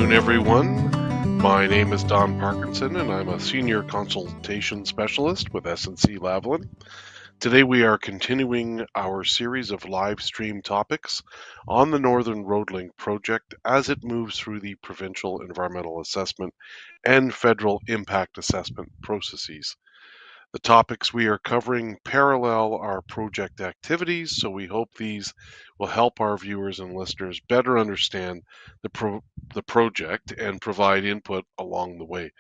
afternoon, everyone. My name is Don Parkinson, and I'm a senior consultation specialist with S&C Lavalin. Today, we are continuing our series of live stream topics on the Northern Road Link project as it moves through the provincial environmental assessment and federal impact assessment processes. The topics we are covering parallel our project activities, so we hope these will help our viewers and listeners better understand the project and provide input along the way.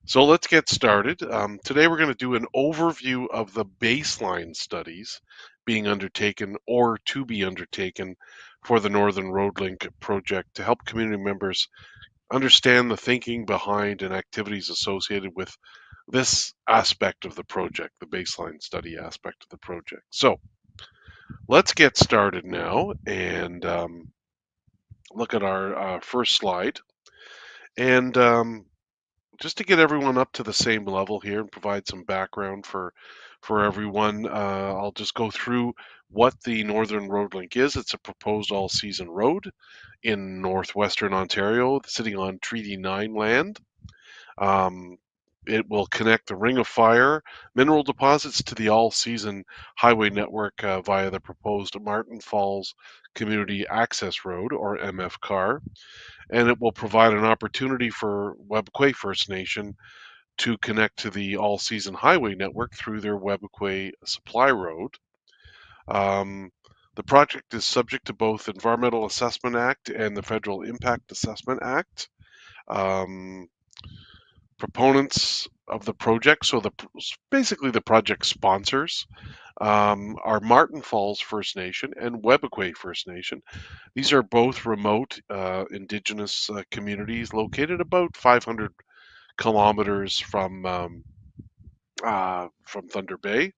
So let's get started. Today we're going to do an overview of the baseline studies being undertaken or to be undertaken for the Northern Road Link project to help community members understand the thinking behind and activities associated with this aspect of the project, the baseline study aspect of the project. So let's get started now and look at our first slide. And just to get everyone up to the same level here and provide some background for everyone, I'll just go through what the Northern Road Link is. It's a proposed all-season road in northwestern Ontario, sitting on Treaty 9 land. Um, it will connect the Ring of Fire mineral deposits to the all-season highway network via the proposed Martin Falls Community Access Road, or MFCAR, and it will provide an opportunity for Webquay First Nation to connect to the all-season highway network through their Webquay Supply Road. The project is subject to both Environmental Assessment Act and the Federal Impact Assessment Act. Proponents of the project, so basically the project sponsors, are Martin Falls First Nation and Webquay First Nation. These are both remote Indigenous communities located about 500 kilometers from Thunder Bay.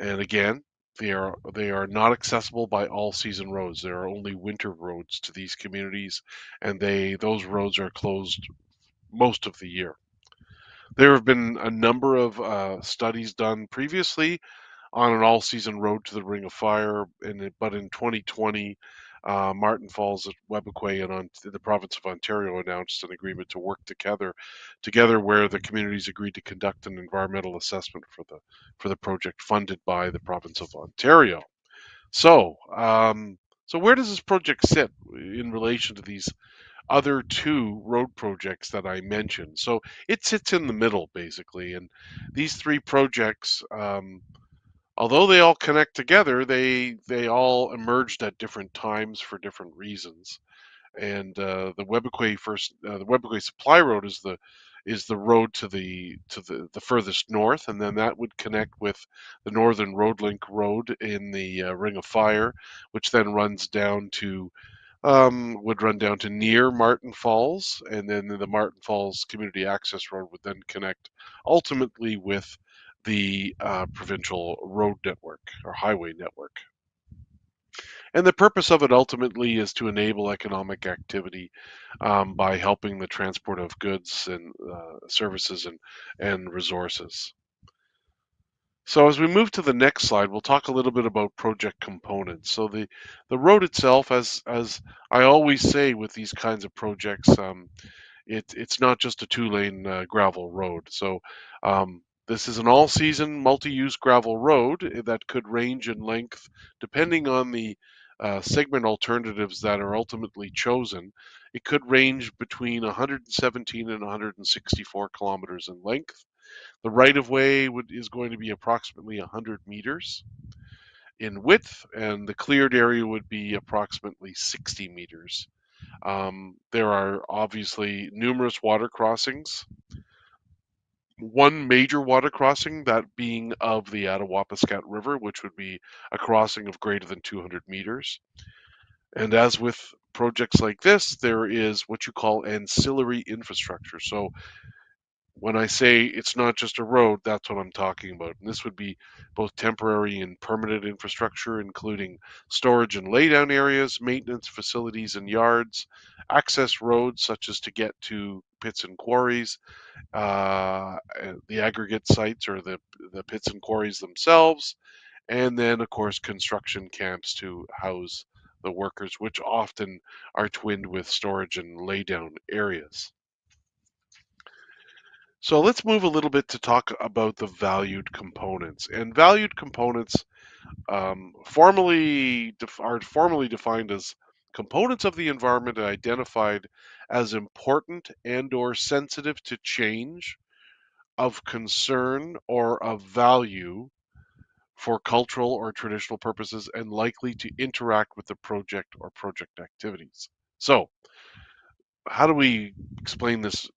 And again, they are not accessible by all season roads. There are only winter roads to these communities, and those roads are closed most of the year. There have been a number of studies done previously on an all-season road to the Ring of Fire, but in 2020, Martin Falls, Webquay, and the province of Ontario announced an agreement to work together where the communities agreed to conduct an environmental assessment for the project funded by the province of Ontario. So, so where does this project sit in relation to these other two road projects that I mentioned? So it sits in the middle, basically, and these three projects, although they all connect together, they all emerged at different times for different reasons. And the Webquay Supply Road is the road to the furthest north, and then that would connect with the Northern Road Link Road in the Ring of Fire, which then would run down to near Martin Falls, and then the Martin Falls Community Access Road would then connect ultimately with the provincial road network or highway network. And the purpose of it ultimately is to enable economic activity by helping the transport of goods and services and resources. So as we move to the next slide, we'll talk a little bit about project components. So the road itself, as I always say with these kinds of projects, it's not just a two-lane gravel road. So this is an all-season, multi-use gravel road that could range in length, depending on the segment alternatives that are ultimately chosen. It could range between 117 and 164 kilometers in length. The right-of-way is going to be approximately 100 meters in width, and the cleared area would be approximately 60 meters. There are obviously numerous water crossings. One major water crossing, that being of the Attawapiskat River, which would be a crossing of greater than 200 meters. And as with projects like this, there is what you call ancillary infrastructure. So when I say it's not just a road, that's what I'm talking about. And this would be both temporary and permanent infrastructure, including storage and laydown areas, maintenance facilities and yards, access roads such as to get to pits and quarries, the aggregate sites or the pits and quarries themselves, and then, of course, construction camps to house the workers, which often are twinned with storage and laydown areas. So let's move a little bit to talk about the valued components. And valued components are formally defined as components of the environment identified as important and or sensitive to change, of concern or of value for cultural or traditional purposes, and likely to interact with the project or project activities. So, how do we explain this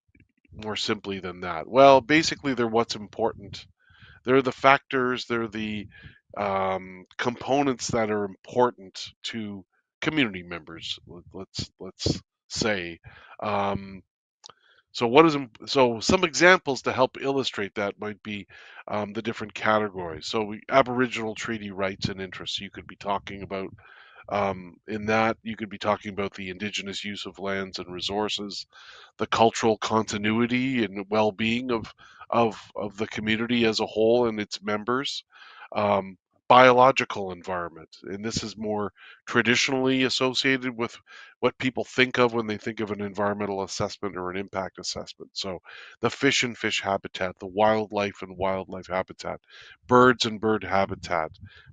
more simply than that? Well, basically, they're what's important. They're the factors, they're the components that are important to community members. Let's say. Um, So what is so some examples to help illustrate that might be the different categories. So Aboriginal treaty rights and interests. You could be talking about in that you could be talking about the indigenous use of lands and resources, the cultural continuity and well-being of the community as a whole and its members, um, biological environment, and this is more traditionally associated with what people think of when they think of an environmental assessment or an impact assessment. So the fish and fish habitat, the wildlife and wildlife habitat, birds and bird habitat,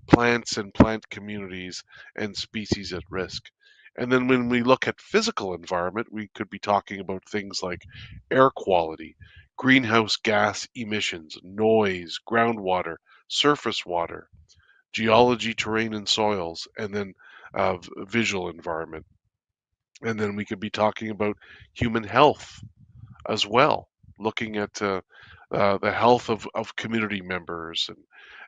plants and plant communities, and species at risk. And then when we look at physical environment, we could be talking about things like air quality, greenhouse gas emissions, noise, groundwater, surface water, geology, terrain, and soils, and then visual environment. And then we could be talking about human health as well, looking at the health of community members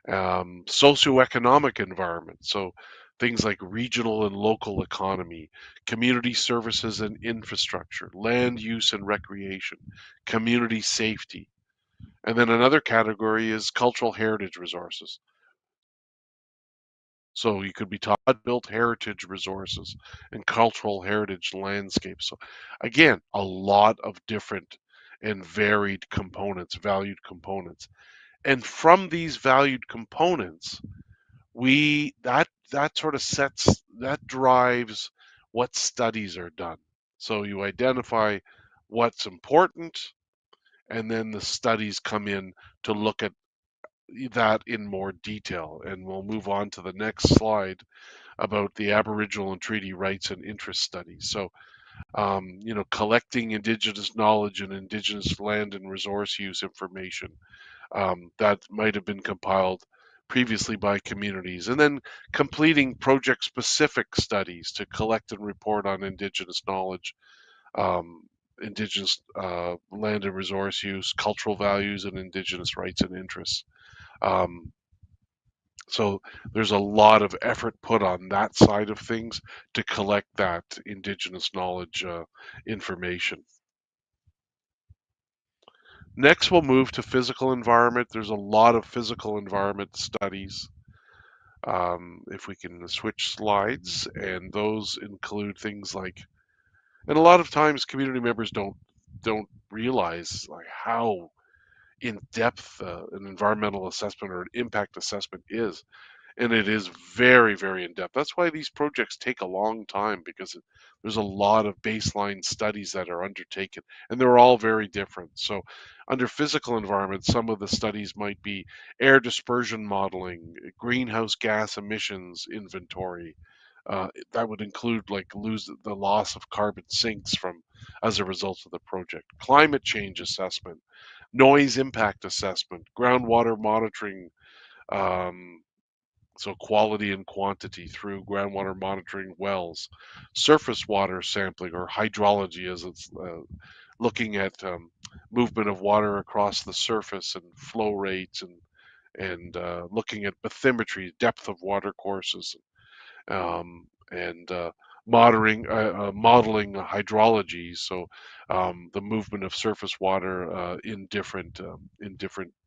and socioeconomic environment. So things like regional and local economy, community services and infrastructure, land use and recreation, community safety. And then another category is cultural heritage resources. So you could be taught built heritage resources and cultural heritage landscapes. So again, a lot of different and varied components, valued components. And from these valued components, we that sort of sets that drives what studies are done. So you identify what's important, and then the studies come in to look at that in more detail. And we'll move on to the next slide about the Aboriginal and treaty rights and interest studies. So, collecting Indigenous knowledge and Indigenous land and resource use information that might have been compiled previously by communities, and then completing project-specific studies to collect and report on Indigenous knowledge, um, Indigenous land and resource use, cultural values, and Indigenous rights and interests. Um, So there's a lot of effort put on that side of things to collect that indigenous knowledge information. Next, we'll move to physical environment. There's a lot of physical environment studies. If we can switch slides, and those include things like, and a lot of times community members don't realize like how in depth an environmental assessment or an impact assessment is. And it is very, very in depth. That's why these projects take a long time, because there's a lot of baseline studies that are undertaken, and they're all very different. So, under physical environment, some of the studies might be air dispersion modeling, greenhouse gas emissions inventory. That would include like lose the loss of carbon sinks from as a result of the project, climate change assessment, noise impact assessment, groundwater monitoring, um, so quality and quantity through groundwater monitoring wells, surface water sampling or hydrology, as it's looking at movement of water across the surface and flow rates, and looking at bathymetry, depth of water courses, and modeling hydrology, so the movement of surface water in different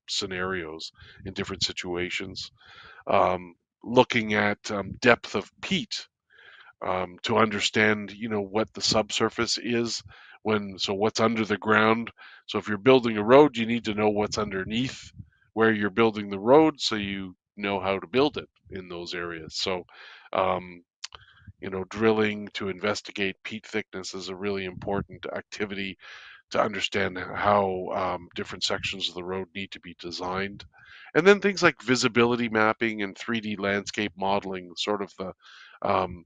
scenarios, in different situations, looking at depth of peat to understand, what the subsurface is so what's under the ground. So if you're building a road, you need to know what's underneath where you're building the road so you know how to build it in those areas. So, um, Drilling to investigate peat thickness is a really important activity to understand how different sections of the road need to be designed. And then things like visibility mapping and 3D landscape modeling, sort of um,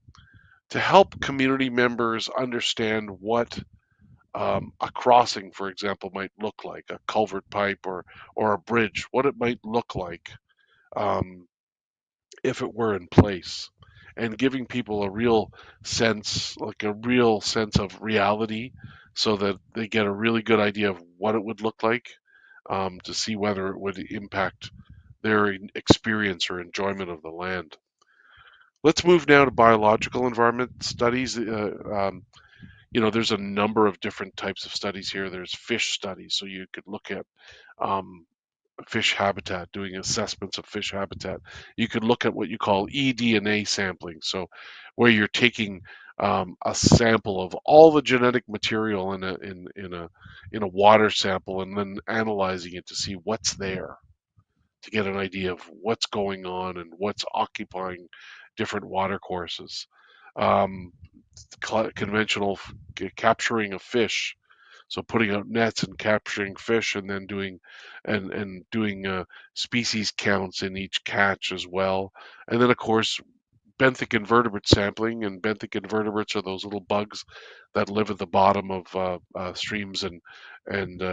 to help community members understand what a crossing, for example, might look like, a culvert pipe or a bridge, what it might look like um, if it were in place, and giving people a real sense of reality, so that they get a really good idea of what it would look like, to see whether it would impact their experience or enjoyment of the land. Let's move now to biological environment studies. There's a number of different types of studies here. There's fish studies, so you could look at um, fish habitat, doing assessments of fish habitat. You could look at what you call eDNA sampling, so where you're taking a sample of all the genetic material in a water sample and then analyzing it to see what's there, to get an idea of what's going on and what's occupying different water courses. Um, Conventional capturing of fish, so putting out nets and capturing fish, and then doing species counts in each catch as well. And then of course benthic invertebrate sampling, and benthic invertebrates are those little bugs that live at the bottom of streams and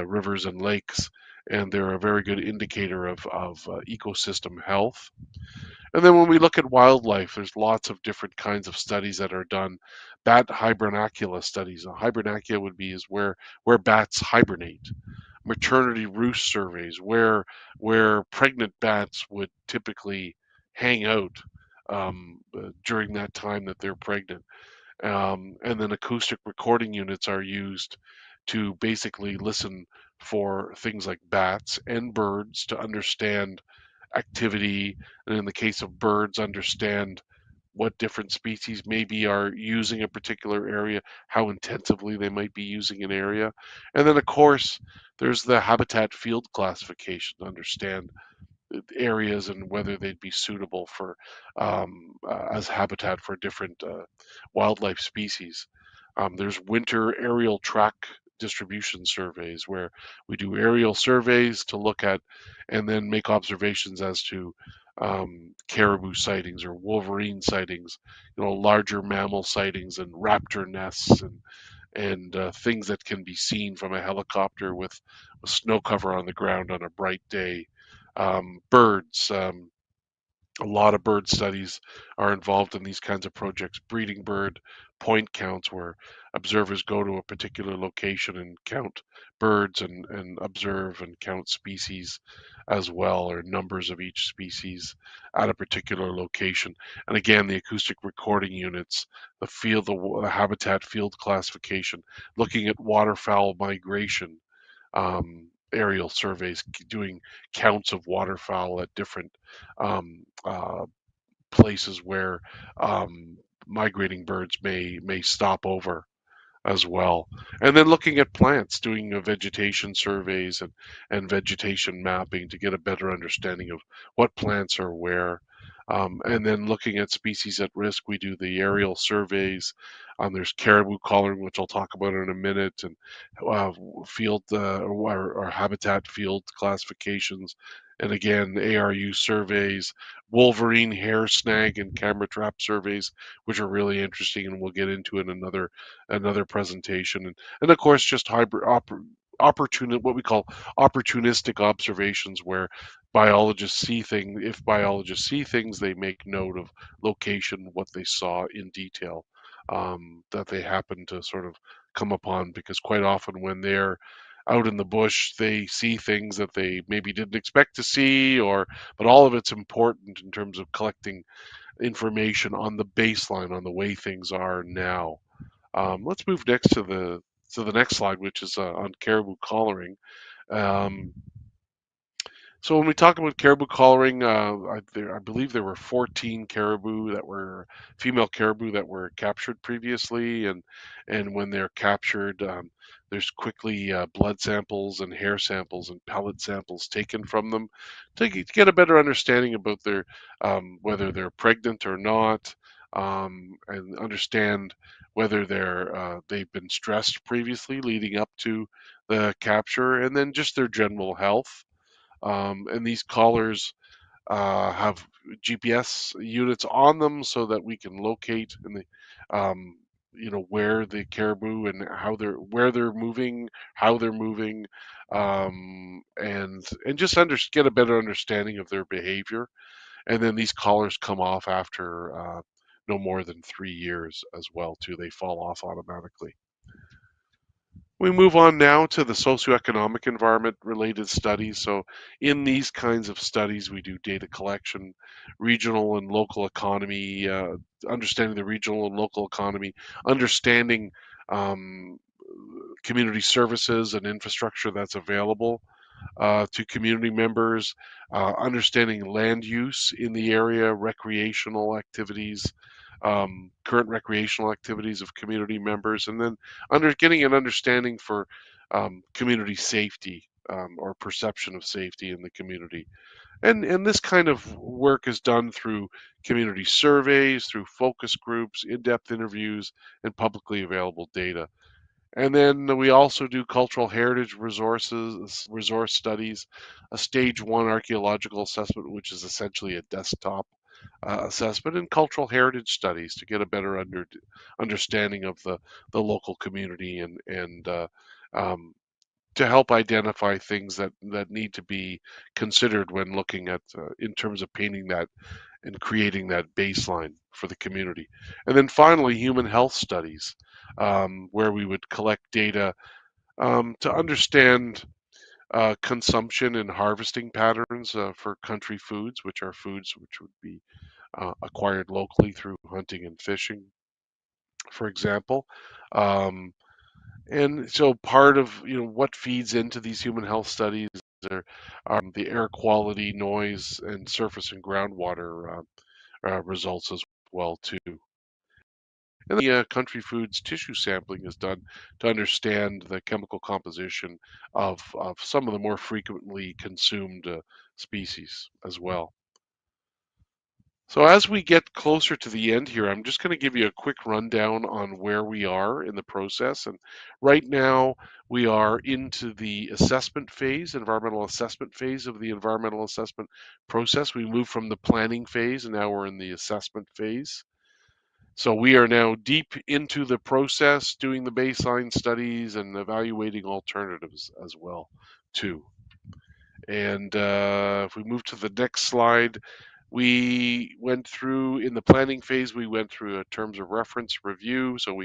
rivers and lakes, and they're a very good indicator of ecosystem health. And then when we look at wildlife, there's lots of different kinds of studies that are done. Bat hibernacula studies. A hibernacula would be is where bats hibernate. Maternity roost surveys, where pregnant bats would typically hang out during that time that they're pregnant. And then acoustic recording units are used to basically listen for things like bats and birds to understand activity, and in the case of birds, understand what different species maybe are using a particular area, how intensively they might be using an area. And then, of course, there's the habitat field classification to understand areas and whether they'd be suitable for as habitat for different wildlife species. There's winter aerial track distribution surveys, where we do aerial surveys to look at and then make observations as to caribou sightings or wolverine sightings, larger mammal sightings and raptor nests and things that can be seen from a helicopter with snow cover on the ground on a bright day. Birds. A lot of bird studies are involved in these kinds of projects. Breeding bird point counts, where observers go to a particular location and count birds and observe and count species as well, or numbers of each species at a particular location. And again, the acoustic recording units, the habitat field classification, looking at waterfowl migration, aerial surveys, doing counts of waterfowl at different places where um, migrating birds may stop over as well. And then looking at plants, doing vegetation surveys and vegetation mapping to get a better understanding of what plants are where. And then looking at species at risk, we do the aerial surveys. There's caribou collaring, which I'll talk about in a minute, and uh, field or habitat field classifications. And again, ARU surveys, wolverine hair snag and camera trap surveys, which are really interesting, and we'll get into in another presentation. And of course, just what we call opportunistic observations, where if biologists see things, they make note of location, what they saw in detail, that they happen to sort of come upon, because quite often when they're out in the bush, they see things that they maybe didn't expect to see, but all of it's important in terms of collecting information on the baseline, on the way things are now. Let's move next to the next slide, which is on caribou collaring. Um, so when we talk about caribou collaring, I believe there were 14 female caribou that were captured previously, and when they're captured, there's quickly blood samples and hair samples and pellet samples taken from them to get a better understanding about whether they're pregnant or not. and understand whether they've been stressed previously leading up to the capture, and then just their general health. And these collars have GPS units on them so that we can locate um, where the caribou and where they're moving, how they're moving, and just get a better understanding of their behavior. And then these collars come off after no more than 3 years as well too. They fall off automatically. We move on now to the socioeconomic environment related studies. So, in these kinds of studies, we do data collection, regional and local economy, understanding the regional and local economy, understanding um, community services and infrastructure that's available to community members, understanding land use in the area, recreational activities, current recreational activities of community members, and then getting an understanding for community safety or perception of safety in the community. And this kind of work is done through community surveys, through focus groups, in-depth interviews, and publicly available data. And then we also do cultural heritage resource studies, a stage one archaeological assessment, which is essentially a desktop assessment, and cultural heritage studies to get a better understanding of the local community and um, to help identify things that need to be considered when looking at in terms of painting that and creating that baseline for the community. And then finally, human health studies, where we would collect data to understand consumption and harvesting patterns for country foods, which are foods which would be acquired locally through hunting and fishing, for example. Um, and so part of what feeds into these human health studies are the air quality, noise, and surface and groundwater results as well too. And the country foods tissue sampling is done to understand the chemical composition of some of the more frequently consumed species as well. So as we get closer to the end here, I'm just going to give you a quick rundown on where we are in the process. And right now, we are into the assessment phase, environmental assessment phase of the environmental assessment process. We moved from the planning phase, and now we're in the assessment phase. So we are now deep into the process, doing the baseline studies and evaluating alternatives as well, too. And if we move to the next slide, we went through in the planning phase. We went through a terms of reference review. So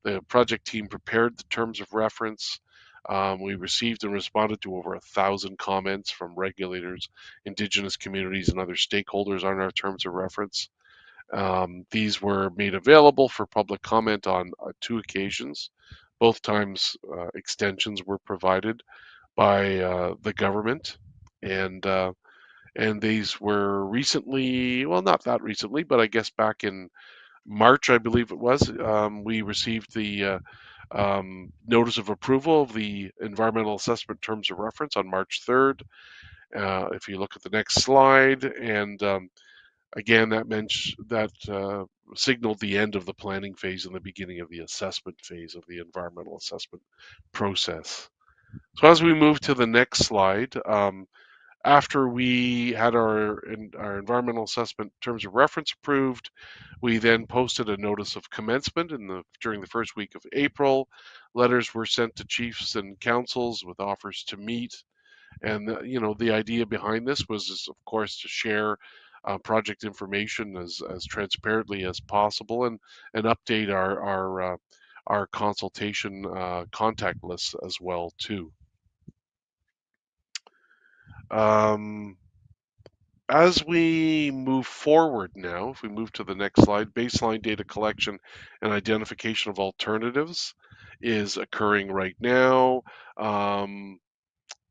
the project team prepared the terms of reference. We received and responded to over 1,000 comments from regulators, indigenous communities, and other stakeholders on our terms of reference. These were made available for public comment on 2 occasions. Both times, extensions were provided by the government, and and these were recently, well, not that recently, but I guess back in March, I believe it was, we received the notice of approval of the environmental assessment terms of reference on March 3rd. If you look at the next slide, and again, that signaled the end of the planning phase and the beginning of the assessment phase of the environmental assessment process. So as we move to the next slide, after we had our environmental assessment terms of reference approved, we then posted a notice of commencement during the first week of April. Letters were sent to chiefs and councils with offers to meet. And the idea behind this was, of course, to share project information as transparently as possible and update our consultation contact lists as well too. Um, as we move forward now, if we move to the next slide, baseline data collection and identification of alternatives is occurring right now.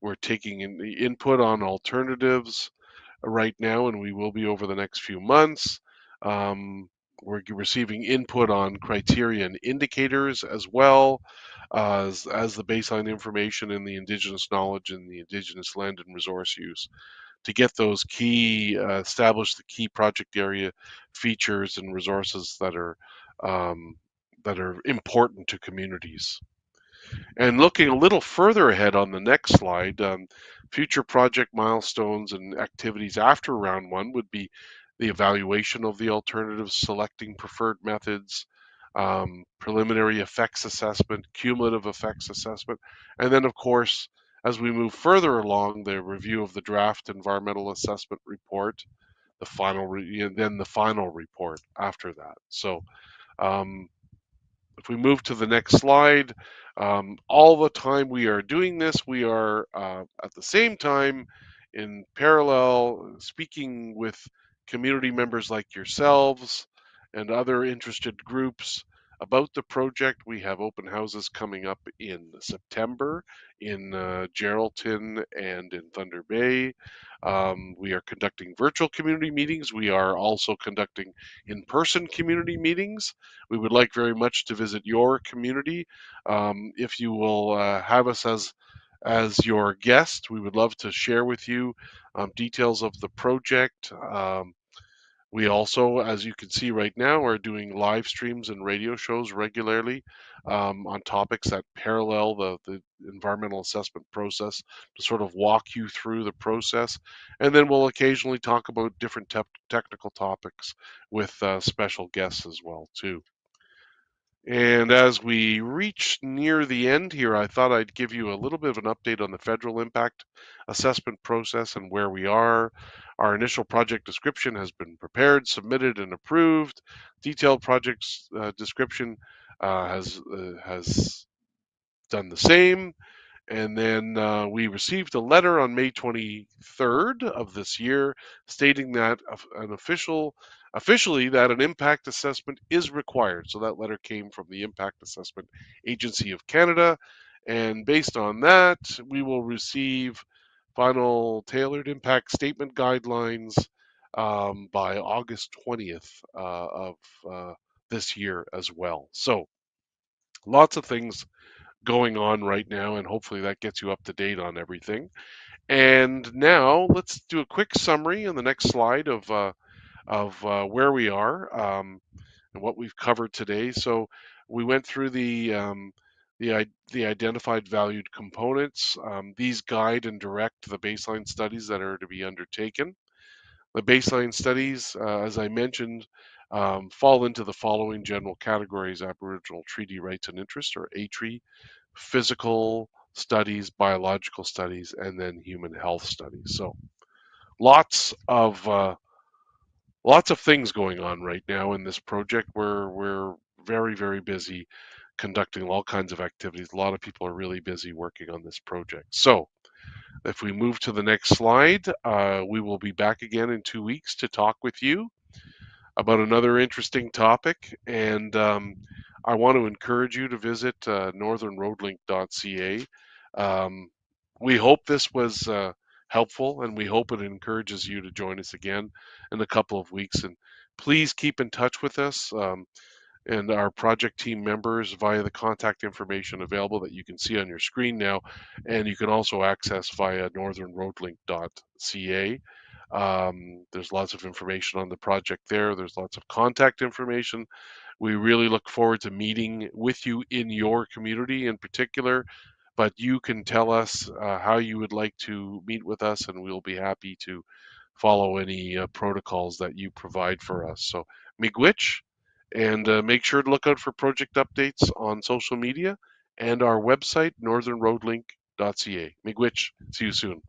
We're taking in the input on alternatives right now, and we will be over the next few months. We're receiving input on criteria and indicators as well as the baseline information in the Indigenous knowledge and the Indigenous land and resource use to get those key, establish the key project area features and resources um, that are important to communities. And looking a little further ahead on the next slide, future project milestones and activities after round one would be the evaluation of the alternatives, selecting preferred methods, preliminary effects assessment, cumulative effects assessment, and then, of course, as we move further along, the review of the draft environmental assessment report, then the final report after that. So um, if we move to the next slide, all the time we are doing this, we are at the same time in parallel speaking with community members like yourselves and other interested groups about the project. We have open houses coming up in September in Geraldton and in Thunder Bay. We are conducting virtual community meetings. We are also conducting in-person community meetings. We would like very much to visit your community. If you will have us as your guest, we would love to share with you details of the project. We also, as you can see right now, are doing live streams and radio shows regularly on topics that parallel the environmental assessment process to sort of walk you through the process. And then we'll occasionally talk about different technical topics with special guests as well, too. And as we reach near the end here, I thought I'd give you a little bit of an update on the federal impact assessment process and where we are. Our initial project description has been prepared, submitted, and approved. Detailed project description has done the same. And then we received a letter on May 23rd of this year stating that officially that an impact assessment is required. So that letter came from the Impact Assessment Agency of Canada. And based on that, we will receive final tailored impact statement guidelines by August 20th of this year as well. So lots of things going on right now, and hopefully that gets you up to date on everything. And now let's do a quick summary on the next slide of where we are and what we've covered today. So we went through the identified valued components. These guide and direct the baseline studies that are to be undertaken. The baseline studies, as I mentioned, fall into the following general categories: Aboriginal Treaty Rights and Interests, or ATRI, physical studies, biological studies, and then human health studies. So lots of things going on right now in this project. We're very busy conducting all kinds of activities. A lot of people are really busy working on this project. So if we move to the next slide, we will be back again in 2 weeks to talk with you about another interesting topic. And I want to encourage you to visit northernroadlink.ca. We hope this was helpful, and we hope it encourages you to join us again in a couple of weeks. And please keep in touch with us and our project team members via the contact information available that you can see on your screen now. And you can also access via northernroadlink.ca. There's lots of information on the project there. There's lots of contact information. We really look forward to meeting with you in your community in particular, but you can tell us how you would like to meet with us, and we'll be happy to follow any protocols that you provide for us. So, miigwech, and make sure to look out for project updates on social media and our website, northernroadlink.ca. Miigwech, see you soon.